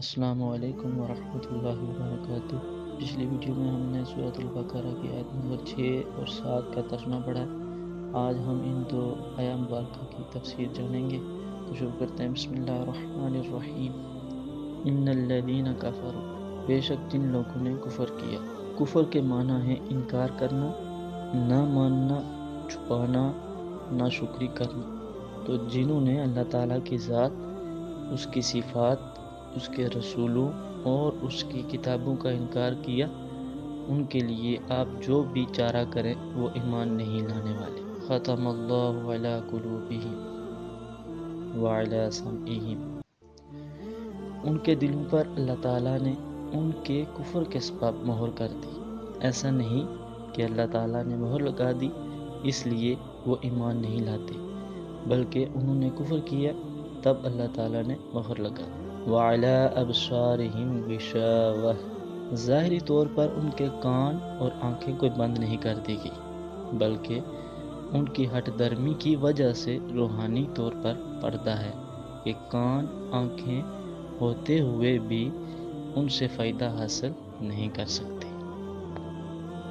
السلام علیکم ورحمۃ اللہ وبرکاتہ۔ پچھلی ویڈیو میں ہم نے سورۃ البقرہ کی آیت نمبر 6 اور 7 کا ترجمہ پڑھا ہے۔ آج ہم ان دو آیات مبارکہ کی تفسیر جانیں گے، تو شروع کرتے ہیں۔ بسم اللہ الرحمن الرحیم۔ ان الذین کفروا، بے شک جن لوگوں نے کفر کیا۔ کفر کے معنی ہے انکار کرنا، نہ ماننا، چھپانا، نہ شکری کرنا۔ تو جنہوں نے اللہ تعالیٰ کی ذات، اس کی صفات، اس کے رسولوں اور اس کی کتابوں کا انکار کیا، ان کے لیے آپ جو بھی چارہ کریں وہ ایمان نہیں لانے والے۔ ختم اللہ علی قلوبہم وعلی سمعہم، ان کے دلوں پر اللہ تعالیٰ نے ان کے کفر کے سبب مہر کر دی۔ ایسا نہیں کہ اللہ تعالیٰ نے مہر لگا دی اس لیے وہ ایمان نہیں لاتے، بلکہ انہوں نے کفر کیا تب اللہ تعالیٰ نے مہر لگا دی۔ وَعَلَىٰ أَبْصَارِهِمْ غِشَاوَةٌ، ظاہری طور پر ان کے کان اور آنکھیں کوئی بند نہیں کر دی گئی، بلکہ ان کی ہٹ درمی کی وجہ سے روحانی طور پر پردہ ہے کہ کان آنکھیں ہوتے ہوئے بھی ان سے فائدہ حاصل نہیں کر سکتے۔